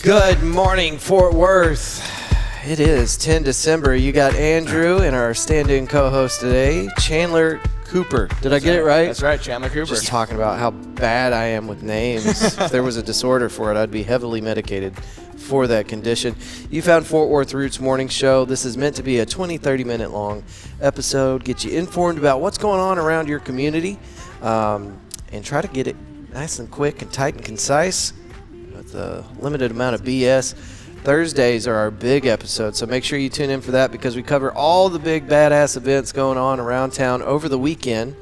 Good morning, Fort Worth. It is 10 December. You got Andrew and our stand-in co-host today, Chandler Cooper. Did I get it right? That's right, Chandler Cooper. Just talking about how bad I am with names. If there was a disorder for it, I'd be heavily medicated for that condition. You found Fort Worth Roots Morning Show. This is meant to be a 30 minute long episode, get you informed about what's going on around your community, and try to get it nice and quick and tight and concise with a limited amount of BS. Thursdays are our big episodes, so make sure you tune in for that because we cover all the big badass events going on around town over the weekend.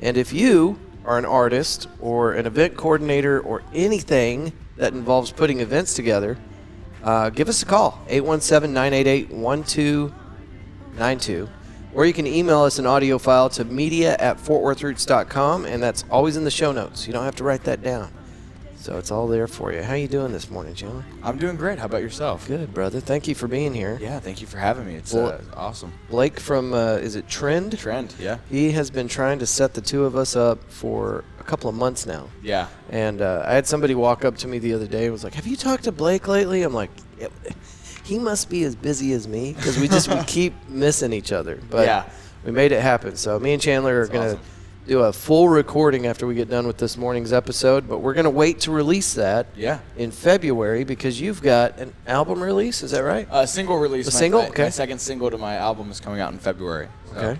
And if you are an artist or an event coordinator or anything that involves putting events together, give us a call, 817-988-1292. Or you can email us an audio file to media@fortworthroots.com, and that's always in the show notes. You don't have to write that down. So it's all there for you. How you doing this morning, Chandler? I'm doing great. How about yourself? Good, brother. Thank you for being here. Yeah, thank you for having me. It's awesome. Blake from, is it Trend? Trend, yeah. He has been trying to set the two of us up for a couple of months now. Yeah. And I had somebody walk up to me the other day and was like, have you talked to Blake lately? I'm like, yeah, he must be as busy as me because we keep missing each other. But yeah. We made it happen. So me and Chandler are going to do a full recording after we get done with this morning's episode, but we're going to wait to release that in February because you've got an album release. Is that right? A single release. A single? Okay. My second single to my album is coming out in February. So. Okay.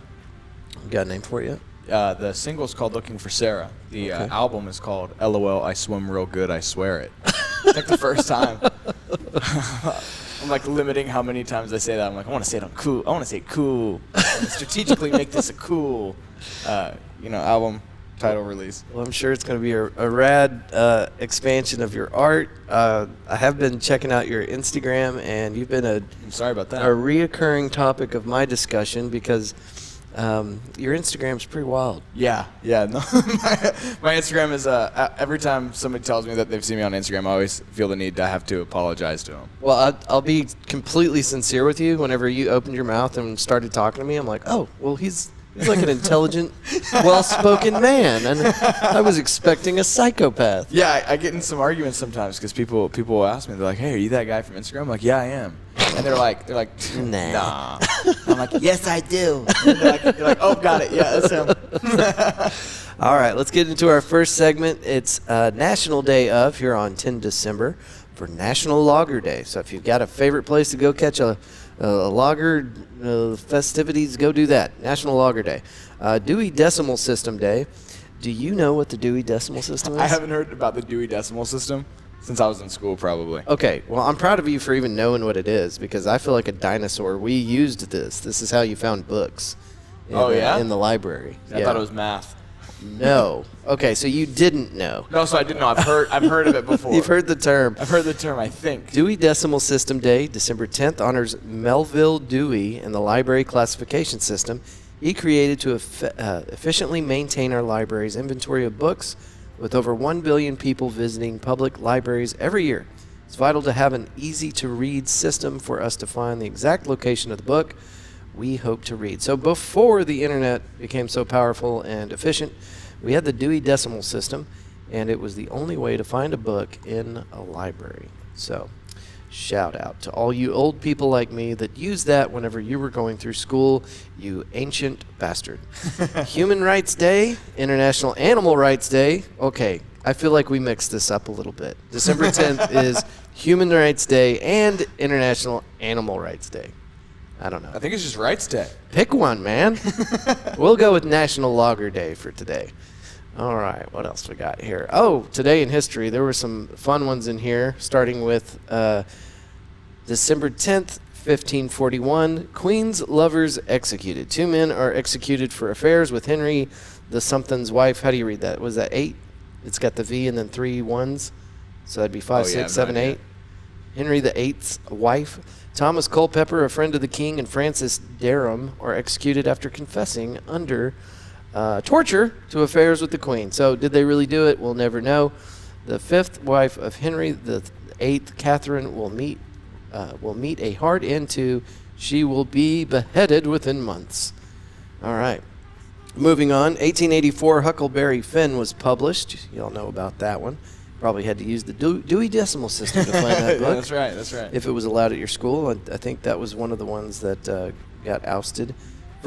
You got a name for it yet? The single is called Looking for Sarah. The album is called LOL, I Swim Real Good, I Swear It. It's like the first time. I'm like limiting how many times I say that. I'm like, I want to say it on cool. I want to say cool. Strategically make this a cool album title release. Well, I'm sure it's going to be a rad expansion of your art. I have been checking out your Instagram, and you've been I'm sorry about that. A reoccurring topic of my discussion because your Instagram's pretty wild. Yeah. No, my Instagram is every time somebody tells me that they've seen me on Instagram, I always feel the need to have to apologize to them. Well, I'll be completely sincere with you. Whenever you opened your mouth and started talking to me, I'm like, oh, well, he's like an intelligent, well-spoken man, and I was expecting a psychopath. Yeah, I get in some arguments sometimes because people will ask me, they're like, "Hey, are you that guy from Instagram?" I'm like, "Yeah, I am," and they're like, "Nah." I'm like, "Yes, I do." And they're like, "Oh, got it. Yeah, that's him." All right, let's get into our first segment. It's National Day of here on 10 December for National Lager Day. So if you've got a favorite place to go catch a lager festivities, go do that. National Lager Day. Dewey Decimal System Day. Do you know what the Dewey Decimal System is? I haven't heard about the Dewey Decimal System since I was in school, probably. Okay, well, I'm proud of you for even knowing what it is because I feel like a dinosaur. We used this. This is how you found books in the library. I thought it was math. No. Okay, so you didn't know. No, so I didn't know. I've heard of it before. You've heard the term. I've heard the term, I think. Dewey Decimal System Day, December 10th, honors Melville Dewey and the library classification system he created to efficiently maintain our library's inventory of books with over 1 billion people visiting public libraries every year. It's vital to have an easy-to-read system for us to find the exact location of the book we hope to read. So before the internet became so powerful and efficient, we had the Dewey Decimal System, and it was the only way to find a book in a library. So shout out to all you old people like me that used that whenever you were going through school, you ancient bastard. Human Rights Day, International Animal Rights Day. Okay, I feel like we mixed this up a little bit. December 10th is Human Rights Day and International Animal Rights Day. I don't know. I think it's just Rights Day. Pick one, man. We'll go with National Lager Day for today. All right, what else we got here? Oh, today in history, there were some fun ones in here, starting with December 10th, 1541, Queen's lovers executed. 2 men are executed for affairs with Henry the something's wife. How do you read that? Was that 8? It's got the V and then 3 1s. So that'd be 5, 6, 7, 8. Henry the Eighth's wife. Thomas Culpeper, a friend of the king, and Francis Derham are executed after confessing under torture to affairs with the queen. So did they really do it? We'll never know. The 5th wife of Henry the 8th, Catherine, will meet a hard end to. She will be beheaded within months. All right. Moving on, 1884, Huckleberry Finn was published. You all know about that one. Probably had to use the Dewey Decimal System to find that book. Yeah, that's right. If it was allowed at your school, I think that was one of the ones that got ousted. The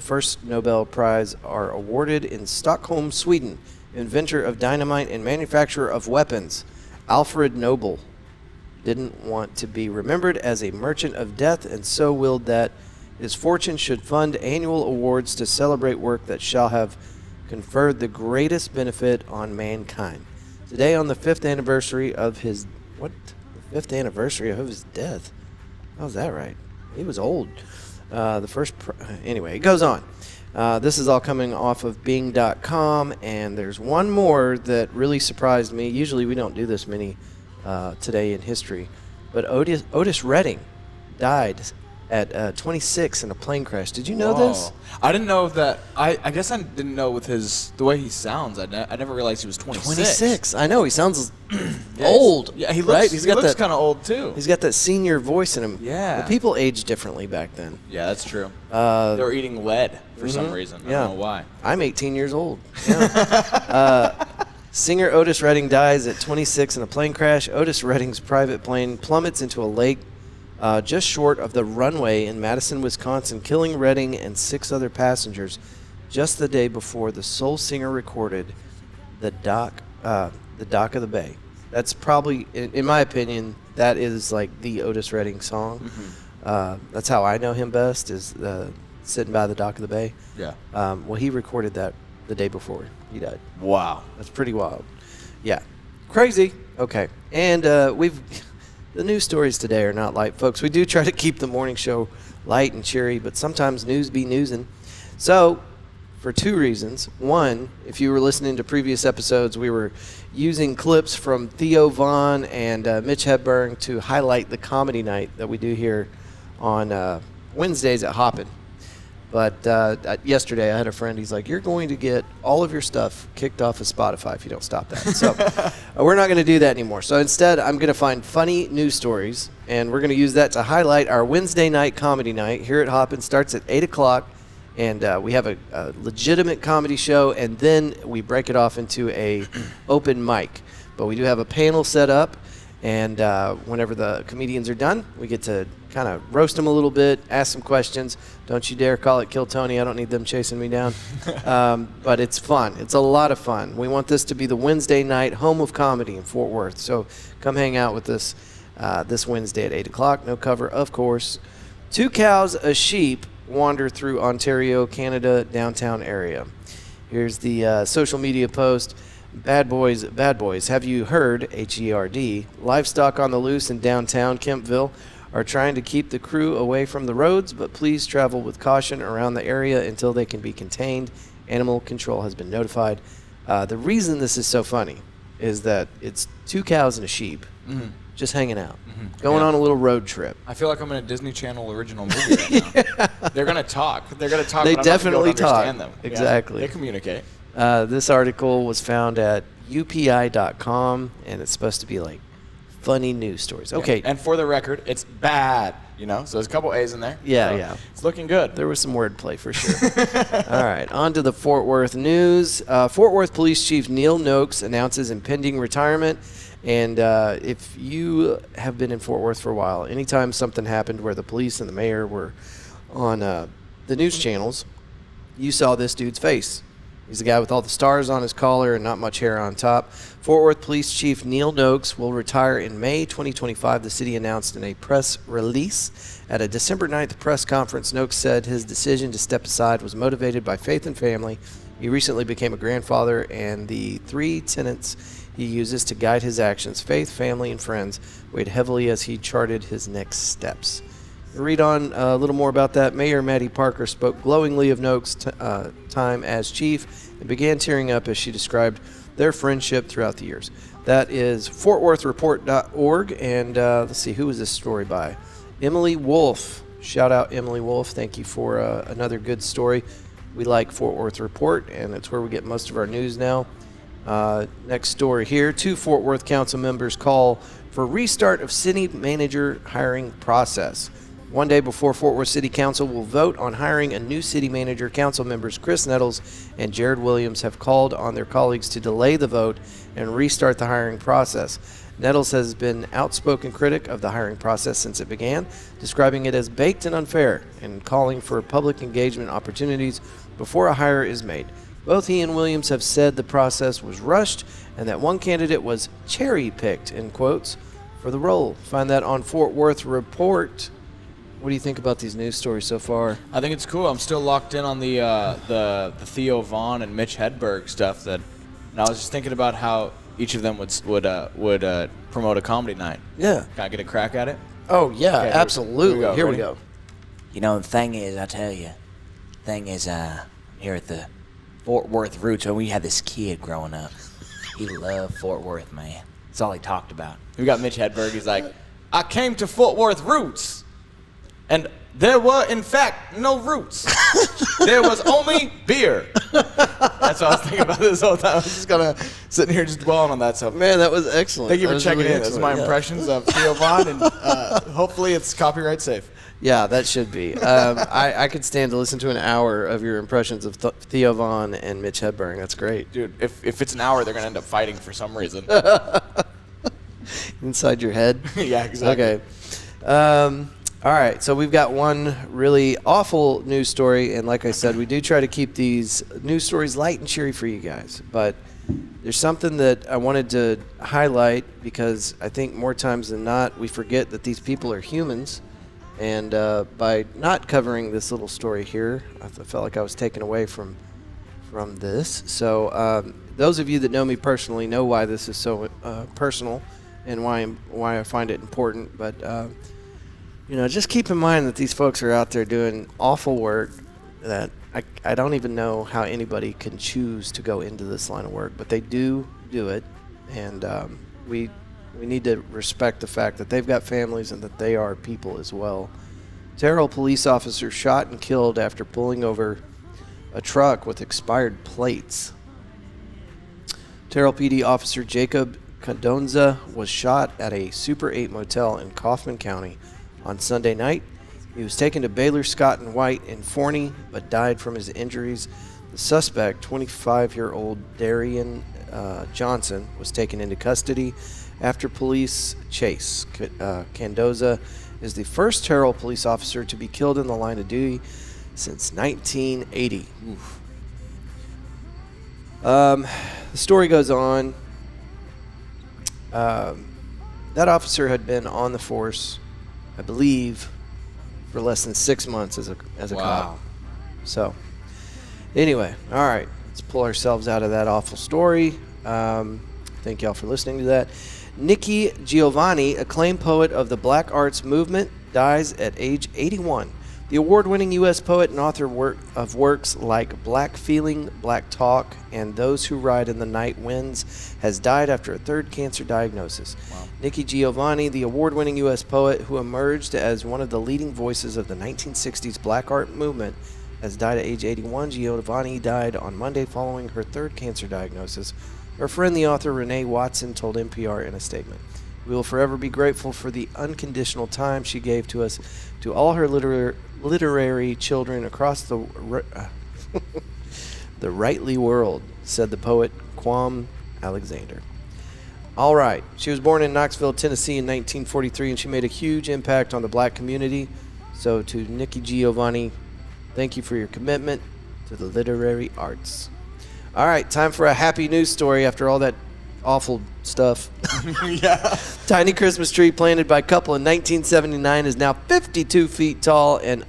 first Nobel Prize are awarded in Stockholm, Sweden. Inventor of dynamite and manufacturer of weapons, Alfred Nobel, didn't want to be remembered as a merchant of death, and so willed that his fortune should fund annual awards to celebrate work that shall have conferred the greatest benefit on mankind. Today, on the 5th anniversary of his death. How's that right? He was old. Anyway, it goes on. This is all coming off of Bing.com, and there's one more that really surprised me. Usually we don't do this many today in history, but Otis Redding died at 26 in a plane crash. Did you know this? I didn't know that. I guess I didn't know with the way he sounds. I never realized he was 26. 26. I know. He sounds old. Yeah, he looks, right? he looks kind of old, too. He's got that senior voice in him. Yeah. Well, people aged differently back then. Yeah, that's true. They were eating lead for some reason. I don't know why. I'm 18 years old. Yeah. Singer Otis Redding dies at 26 in a plane crash. Otis Redding's private plane plummets into a lake just short of the runway in Madison, Wisconsin, killing Redding and 6 other passengers just the day before the soul singer recorded the dock of the Bay. That's probably, in my opinion, that is like the Otis Redding song. Mm-hmm. That's how I know him best, is Sitting by the Dock of the Bay. Yeah. Well, he recorded that the day before he died. Wow. That's pretty wild. Yeah. Crazy. Okay. And the news stories today are not light, folks. We do try to keep the morning show light and cheery, but sometimes news be newsin'. So, for 2 reasons. One, if you were listening to previous episodes, we were using clips from Theo Vaughn and Mitch Hedberg to highlight the comedy night that we do here on Wednesdays at Hoppin'. But yesterday I had a friend, he's like, you're going to get all of your stuff kicked off of Spotify if you don't stop that. So we're not going to do that anymore. So instead, I'm going to find funny news stories, and we're going to use that to highlight our Wednesday night comedy night here at Hoppin'. Starts at 8 o'clock, and we have a legitimate comedy show, and then we break it off into a open mic. But we do have a panel set up, and whenever the comedians are done, we get to kind of roast them a little bit, ask some questions. Don't you dare call it Kill Tony. I don't need them chasing me down. But it's fun. It's a lot of fun. We want this to be the Wednesday night home of comedy in Fort Worth. So come hang out with us this Wednesday at 8 o'clock. No cover, of course. 2 cows, a sheep wander through Ontario, Canada, downtown area. Here's the social media post. Bad boys, have you heard, H-E-R-D, livestock on the loose in downtown Kempville are trying to keep the crew away from the roads, but please travel with caution around the area until they can be contained. Animal control has been notified. The reason this is so funny is that it's 2 cows and a sheep just hanging out, going on a little road trip. I feel like I'm in a Disney Channel original movie right now. They're going to talk. They but definitely I'm not gonna talk. understand them. Exactly. Yeah, they communicate. This article was found at upi.com, and it's supposed to be like funny news stories. Okay. Yeah. And for the record, it's bad, so there's a couple A's in there. Yeah, so yeah. It's looking good. There was some wordplay for sure. All right, on to the Fort Worth news. Fort Worth Police Chief Neil Noakes announces impending retirement. And if you have been in Fort Worth for a while, anytime something happened where the police and the mayor were on the news channels, you saw this dude's face. He's the guy with all the stars on his collar and not much hair on top. Fort Worth Police Chief Neil Noakes will retire in May 2025, the city announced in a press release. At a December 9th press conference, Noakes said his decision to step aside was motivated by faith and family. He recently became a grandfather, and the 3 tenets he uses to guide his actions, faith, family, and friends, weighed heavily as he charted his next steps. Read on a little more about that. Mayor Maddie Parker spoke glowingly of Noakes' time as chief and began tearing up as she described their friendship throughout the years. That is fortworthreport.org, and let's see, who is this story by? Emily Wolf. Shout out Emily Wolf. Thank you for another good story. We like Fort Worth Report, and it's where we get most of our news now. Next story here. 2 Fort Worth council members call for restart of city manager hiring process. One day before Fort Worth City Council will vote on hiring a new city manager, council members Chris Nettles and Jared Williams have called on their colleagues to delay the vote and restart the hiring process. Nettles has been an outspoken critic of the hiring process since it began, describing it as baked and unfair and calling for public engagement opportunities before a hire is made. Both he and Williams have said the process was rushed and that one candidate was cherry-picked, in quotes, for the role. Find that on Fort Worth Report. What do you think about these news stories so far? I think it's cool. I'm still locked in on the Theo Vaughn and Mitch Hedberg stuff. And I was just thinking about how each of them would promote a comedy night. Yeah. Can I get a crack at it? Oh, yeah, Okay, absolutely. Here we go. You know, the thing is, I tell you, here at the Fort Worth Roots, when we had this kid growing up, he loved Fort Worth, man. That's all he talked about. We got Mitch Hedberg. He's like, I came to Fort Worth Roots, and there were, in fact, no roots. There was only beer. That's what I was thinking about this whole time. I was just kind of sitting here just dwelling on that stuff. Man, that was excellent. Thank you for That was checking really in. That's my excellent, yeah. impressions of Theo Vaughn, and hopefully it's copyright safe. Yeah, that should be. I could stand to listen to an hour of your impressions of Theo Vaughn and Mitch Hedberg. That's great. Dude, if it's an hour, they're going to end up fighting for some reason. Inside your head? Yeah, exactly. Okay. All right, so we've got one really awful news story, and like I said, we do try to keep these news stories light and cheery for you guys, but there's something that I wanted to highlight because I think more times than not, we forget that these people are humans, and by not covering this little story here, I felt like I was taken away from this. So those of you that know me personally know why this is so personal and why I find it important, but just keep in mind that these folks are out there doing awful work that I don't even know how anybody can choose to go into this line of work, but they do it, and we need to respect the fact that they've got families and that they are people as well. Terrell police officer shot and killed after pulling over a truck with expired plates. Terrell PD officer Jacob Condonza was shot at a Super 8 motel in Kaufman County on Sunday night. He was taken to Baylor Scott and White in Forney, but died from his injuries. The suspect, 25-year-old Darian Johnson, was taken into custody after police chase. Candoza is the first Terrell police officer to be killed in the line of duty since 1980. The story goes on. That officer had been on the force, I believe, for less than 6 months as a cop. So, anyway, all right, let's pull ourselves out of that awful story. Thank y'all for listening to that. Nikki Giovanni, acclaimed poet of the Black Arts Movement, dies at age 81. The award-winning U.S. poet and author of works like Black Feeling, Black Talk, and Those Who Ride in the Night Winds has died after a third cancer diagnosis. Wow. Nikki Giovanni, the award-winning U.S. poet who emerged as one of the leading voices of the 1960s Black Art Movement, has died at age 81. Giovanni died on Monday following her third cancer diagnosis. Her friend, the author Renee Watson, told NPR in a statement, "We will forever be grateful for the unconditional time she gave to us, to all her literary children across the the rightly world," said the poet Quam Alexander. All right. She was born in Knoxville, Tennessee in 1943, and she made a huge impact on the black community. So to Nikki Giovanni, thank you for your commitment to the literary arts. All right, time for a happy news story after all that awful stuff. Yeah. Tiny Christmas tree planted by a couple in 1979 is now 52 feet tall and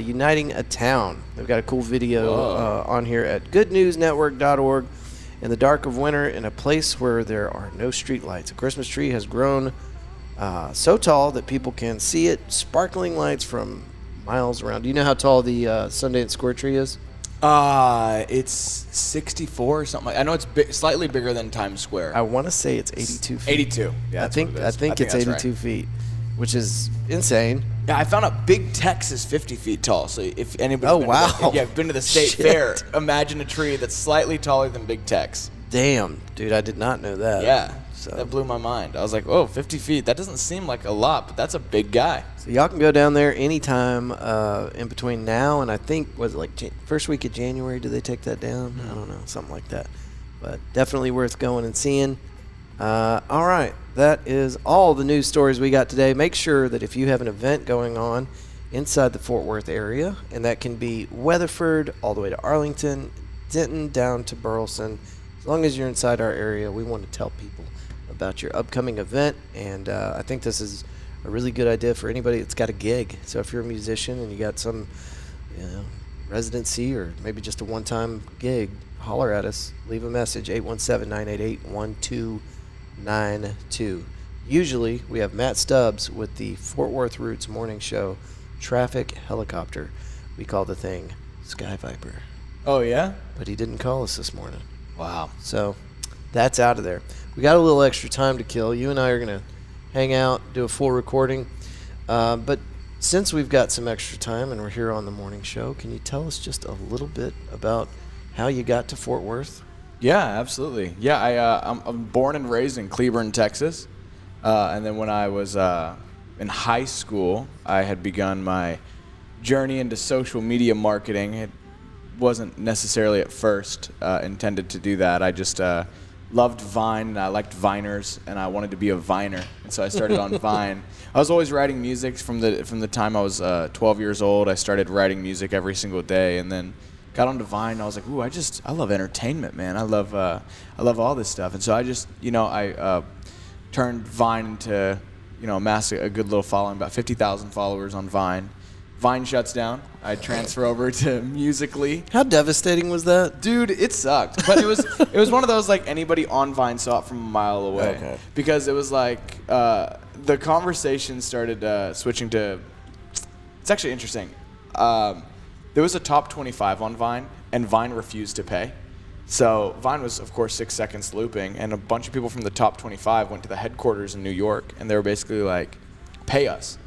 uniting a town. They've got a cool video on here at goodnewsnetwork.org. In the dark of winter, in a place where there are no street lights, a Christmas tree has grown so tall that people can see it, sparkling lights from miles around. Do you know how tall the Sundance Square tree is? It's 64 or something. I know it's slightly bigger than Times Square. I want to say it's 82 feet. 82. Yeah, I think it's 82 feet, which is insane. Yeah, I found out Big Tex is 50 feet tall. So if anybody's been to the state Shit. fair, imagine a tree that's slightly taller than Big Tex. Damn, dude, I did not know that. Yeah, So that blew my mind. I was like, oh, 50 feet. That doesn't seem like a lot, but that's a big guy. So y'all can go down there anytime in between now and I think, was it like first week of January, do they take that down? I don't know, something like that. But definitely worth going and seeing. All right, that is all the news stories we got today. Make sure that if you have an event going on inside the Fort Worth area, and that can be Weatherford all the way to Arlington, Denton down to Burleson, as long as you're inside our area, we want to tell people about your upcoming event. And I think this is a really good idea for anybody that's got a gig. So if you're a musician and you got some, residency or maybe just a one-time gig, holler at us. Leave a message, 817-988-1292. Usually we have Matt Stubbs with the Fort Worth Roots Morning Show Traffic Helicopter. We call the thing Sky Viper. Oh, yeah? But he didn't call us this morning. Wow. So that's out of there. We got a little extra time to kill. You and I are going to hang out, do a full recording. But since we've got some extra time and we're here on the morning show, can you tell us just a little bit about how you got to Fort Worth? Yeah, absolutely. Yeah, I'm born and raised in Cleburne, Texas. And then when I was in high school, I had begun my journey into social media marketing. It wasn't necessarily at first intended to do that. I just loved Vine, and I liked Viners, and I wanted to be a Viner. And so I started on Vine. I was always writing music from the time I was 12 years old. I started writing music every single day, and then got onto Vine. And I was like, ooh, I love entertainment, man. I love all this stuff. And so I just, I turned Vine into, amassed a good little following, about 50,000 followers on Vine. Vine shuts down. I transfer over to Musical.ly. How devastating was that? Dude, it sucked. But it was one of those, like, anybody on Vine saw it from a mile away. Okay. Because it was like the conversation started switching to. It's actually interesting. There was a top 25 on Vine, and Vine refused to pay. So Vine was, of course, 6 seconds looping, and a bunch of people from the top 25 went to the headquarters in New York, and they were basically like, pay us.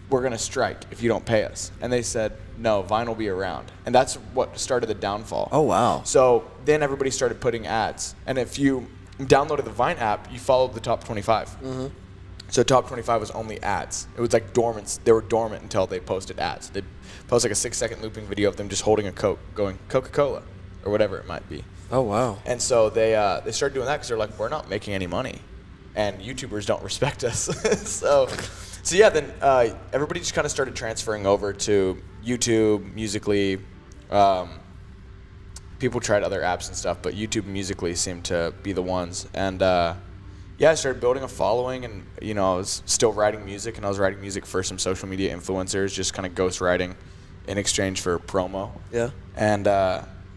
We're going to strike if you don't pay us. And they said, no, Vine will be around. And that's what started the downfall. Oh, wow. So then everybody started putting ads. And if you downloaded the Vine app, you followed the top 25. Mm-hmm. So top 25 was only ads. It was like dormant. They were dormant until they posted ads. They'd post like a 6 second looping video of them just holding a Coke going Coca-Cola or whatever it might be. Oh, wow. And so they started doing that because they're like, we're not making any money. And YouTubers don't respect us. So yeah, then everybody just kind of started transferring over to YouTube, Musical.ly. People tried other apps and stuff, but YouTube and Musical.ly seemed to be the ones. And I started building a following, and I was still writing music, and I was writing music for some social media influencers, just kind of ghostwriting in exchange for promo. Yeah. And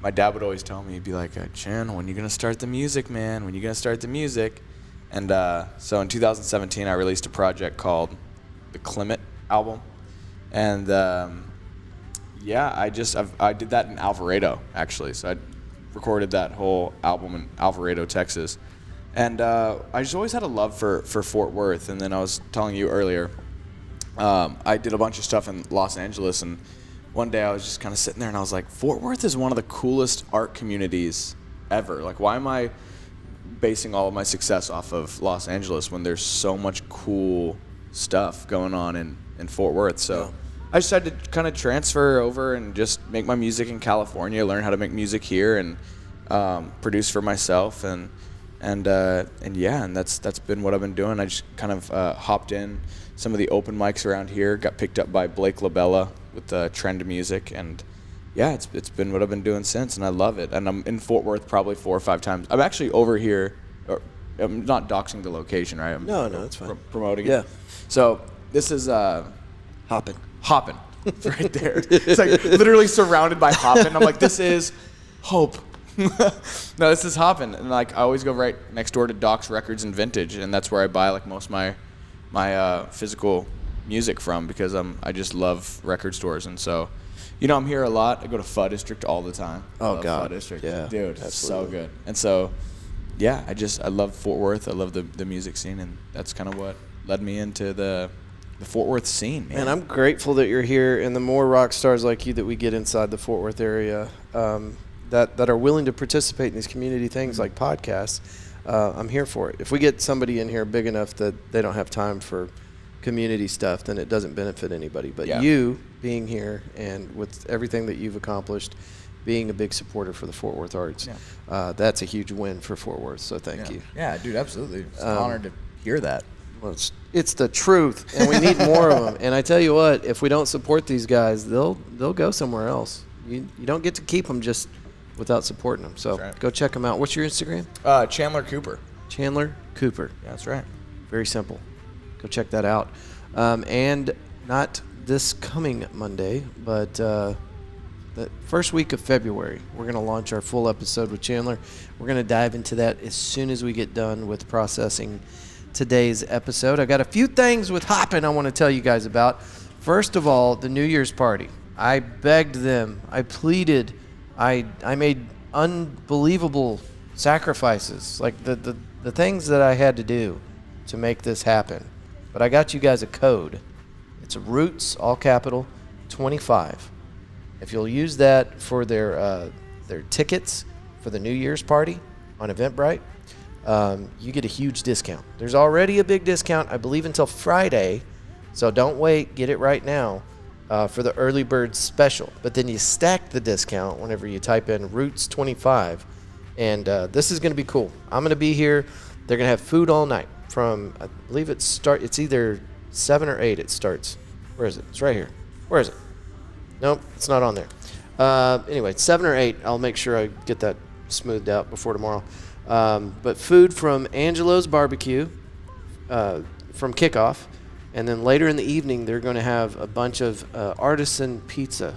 my dad would always tell me, he'd be like, Chan, when you gonna start the music, man? When you gonna start the music? And so in 2017, I released a project called the Climate album, and I did that in Alvarado, actually. So I recorded that whole album in Alvarado, Texas, and I just always had a love for Fort Worth. And then I was telling you earlier, I did a bunch of stuff in Los Angeles, and one day I was just kind of sitting there and I was like, Fort Worth is one of the coolest art communities ever. Like, why am I basing all of my success off of Los Angeles when there's so much cool stuff going on in Fort Worth? So I decided to kind of transfer over and just make my music in California, learn how to make music here, and produce for myself, and that's been what I've been doing. I just kind of hopped in some of the open mics around here, got picked up by Blake LaBella with Trend Music, and it's been what I've been doing since, and I love it. And I'm in Fort Worth probably 4 or 5 times. I'm actually over here. I'm not doxing the location, right? No, it's fine. Promoting it. Yeah. So this is Hoppin'. Right there. It's like literally surrounded by hoppin'. I'm like, this is hope. No, this is hoppin'. And like, I always go right next door to Doc's Records and Vintage, and that's where I buy like most of my physical music from, because I just love record stores. And so, I'm here a lot. I go to Pho District all the time. Oh, love God. Pho District. Yeah. Dude, it's so Absolutely. good. And so, I love Fort Worth. I love the music scene, and that's kind of what led me into the Fort Worth scene, man. And I'm grateful that you're here, and the more rock stars like you that we get inside the Fort Worth area, that are willing to participate in these community things like podcasts, I'm here for it. If we get somebody in here big enough that they don't have time for community stuff, then it doesn't benefit anybody. But you being here and with everything that you've accomplished, being a big supporter for the Fort Worth Arts, that's a huge win for Fort Worth. So thank you. Yeah, dude, absolutely. It's an honor to hear that. Well, it's the truth, and we need more of them. And I tell you what, if we don't support these guys, they'll go somewhere else. You don't get to keep them just without supporting them. So go check them out. What's your Instagram? Chandler Cooper. Chandler Cooper. Yeah, that's right. Very simple. Go check that out. And not this coming Monday, but the first week of February, we're going to launch our full episode with Chandler. We're going to dive into that as soon as we get done with processing today's episode. I got a few things with Hoppin' I want to tell you guys about. First of all, the New Year's party. I begged them. I pleaded. I made unbelievable sacrifices, like the things that I had to do to make this happen. But I got you guys a code. It's Roots, all capital, 25. If you'll use that for their tickets for the New Year's party on Eventbrite, you get a huge discount. There's already a big discount, I believe, until Friday. So don't wait. Get it right now. For the early bird special. But then you stack the discount whenever you type in Roots 25. And this is going to be cool. I'm going to be here. They're going to have food all night from, I believe it's either 7 or 8 it starts. Where is it? It's right here. Where is it? Nope, it's not on there. Anyway, 7 or 8. I'll make sure I get that smoothed out before tomorrow. But food from Angelo's Barbecue from kickoff. And then later in the evening, they're going to have a bunch of artisan pizza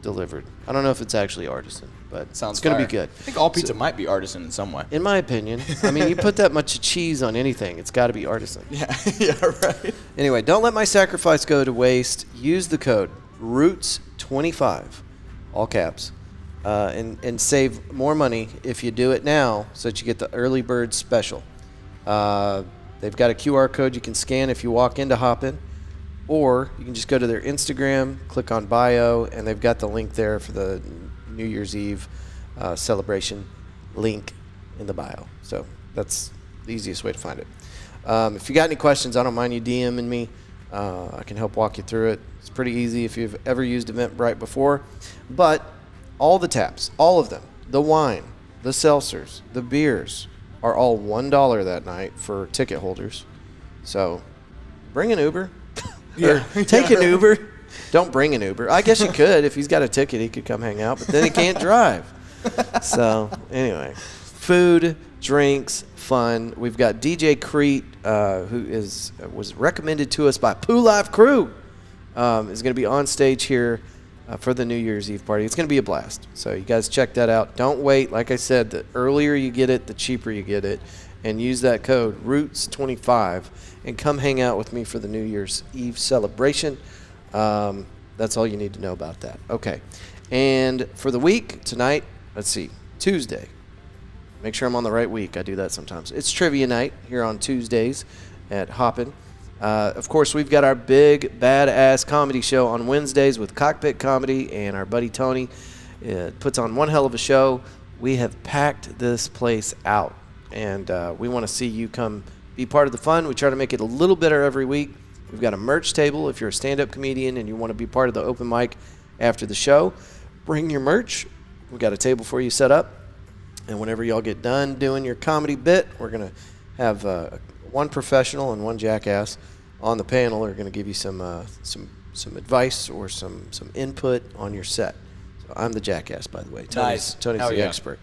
delivered. I don't know if it's actually artisan, but it's going to be good. I think all pizza might be artisan in some way. In my opinion. I mean, you put that much cheese on anything, it's got to be artisan. Yeah, right. Anyway, don't let my sacrifice go to waste. Use the code ROOTS25, all caps, and save more money if you do it now so that you get the early bird special. They've got a QR code you can scan if you walk into Hoppin', or you can just go to their Instagram, click on bio, and they've got the link there for the New Year's Eve celebration link in the bio. So that's the easiest way to find it. If you got any questions, I don't mind you DMing me. I can help walk you through it. It's pretty easy if you've ever used Eventbrite before. But all the taps, all of them, the wine, the seltzers, the beers, are all $1 that night for ticket holders. So bring an Uber. Take an Uber. Don't bring an Uber. I guess you could. If he's got a ticket, he could come hang out, but then he can't drive. So anyway, food, drinks, fun. We've got DJ Crete, who was recommended to us by Pooh Life Crew, is going to be on stage here for the New Year's Eve party. It's going to be a blast. So you guys check that out. Don't wait. Like I said, the earlier you get it, the cheaper you get it. And use that code ROOTS25 and come hang out with me for the New Year's Eve celebration. That's all you need to know about that. Okay. And for the week tonight, let's see, Tuesday. Make sure I'm on the right week. I do that sometimes. It's trivia night here on Tuesdays at Hoppin'. Of course, we've got our big, badass comedy show on Wednesdays with Cockpit Comedy, and our buddy Tony puts on one hell of a show. We have packed this place out, and we want to see you come be part of the fun. We try to make it a little better every week. We've got a merch table. If you're a stand-up comedian and you want to be part of the open mic after the show, bring your merch. We've got a table for you set up, and whenever y'all get done doing your comedy bit, we're going to have one professional and one jackass on the panel are going to give you some advice or some input on your set. So I'm the jackass, by the way. Tony's the expert.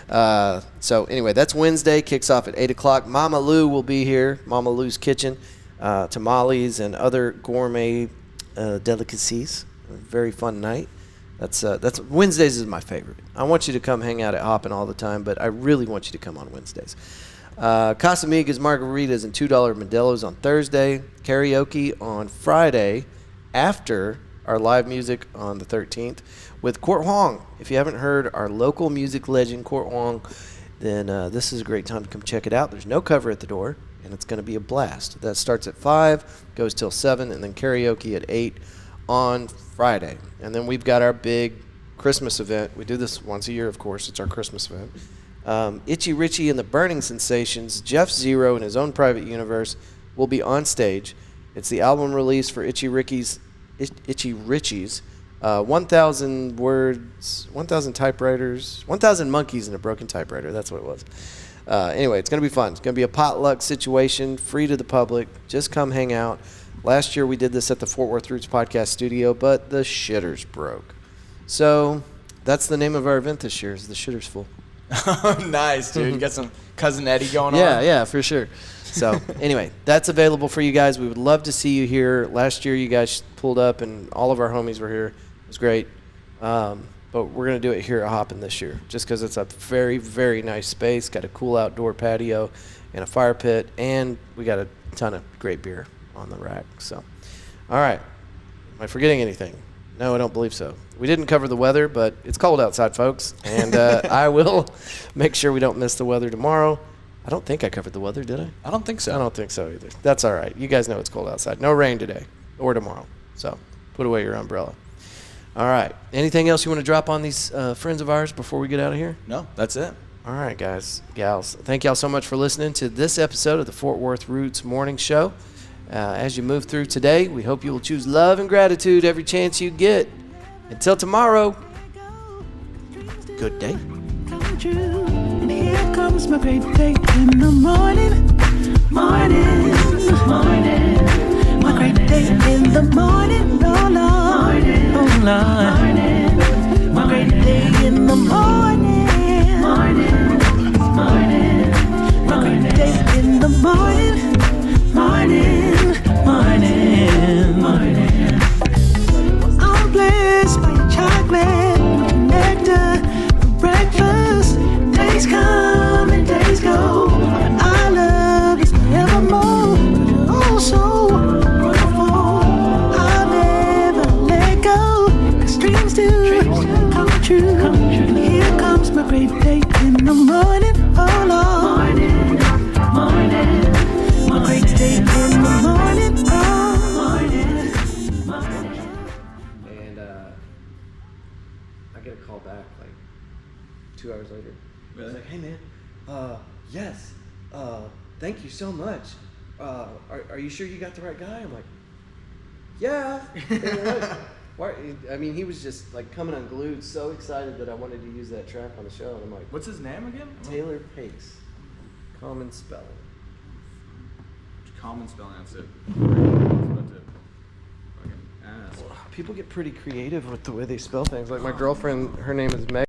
So anyway, that's Wednesday. Kicks off at 8 o'clock. Mama Lou will be here. Mama Lou's Kitchen. Tamales and other gourmet delicacies. A very fun night. That's Wednesdays is my favorite. I want you to come hang out at Hoppin' all the time, but I really want you to come on Wednesdays. Casamigas, margaritas, and $2 Modelo's on Thursday. Karaoke on Friday after our live music on the 13th with Court Huang. If you haven't heard our local music legend, Court Huang, then this is a great time to come check it out. There's no cover at the door, and it's going to be a blast. That starts at 5, goes till 7, and then karaoke at 8 on Friday. And then we've got our big Christmas event. We do this once a year, of course. It's our Christmas event. Itchy Richie and the Burning Sensations, Jeff Zero in his own private universe, will be on stage. It's the album release for Itchy Richie's 1,000 words, 1,000 typewriters, 1,000 monkeys and a broken typewriter. That's what it was. Anyway, it's going to be fun. It's going to be a potluck situation, free to the public. Just come hang out. Last year we did this at the Fort Worth Roots Podcast Studio, but the shitters broke. So that's the name of our event this year, is the Shitters Full. Nice, dude. You got some Cousin Eddie going on? Yeah, for sure. So anyway, that's available for you guys. We would love to see you here. Last year you guys pulled up and all of our homies were here. It was great. But we're going to do it here at Hoppin' this year just because it's a very, very nice space. Got a cool outdoor patio and a fire pit, and we got a ton of great beer on the rack. So, all right. Am I forgetting anything? No, I don't believe so. We didn't cover the weather, but it's cold outside, folks, and I will make sure we don't miss the weather tomorrow. I don't think I covered the weather, did I? I don't think so. I don't think so either. That's all right. You guys know it's cold outside. No rain today or tomorrow, so put away your umbrella. All right. Anything else you want to drop on these friends of ours before we get out of here? No, that's it. All right, guys, gals. Thank y'all so much for listening to this episode of the Fort Worth Roots Morning Show. As you move through today, we hope you will choose love and gratitude every chance you get. Until tomorrow, good day. And here comes my great day in the morning, morning, morning. My great day in the morning, oh Lord, oh Lord. My great day in the morning, morning, morning. My great day in the morning, morning, morning, morning. I'm blessed by your chocolate, nectar, for breakfast. Days come and days go, but our love is forevermore. Oh, so wonderful. I'll never let go, 'cause dreams do come true. And here comes my great day in the morning, oh Lord. Morning, my great day in the morning, oh morning. And I get a call back like 2 hours later. Really? It's like, hey man, yes, thank you so much. Are you sure you got the right guy? I'm like, yeah. Why? I mean, he was just like coming unglued, so excited that I wanted to use that track on the show. And I'm like, What's his name again? Taylor Pace, common spelling. Common spelling, that's it. That's it. Fucking ass. People get pretty creative with the way they spell things. Like my girlfriend, her name is Meg.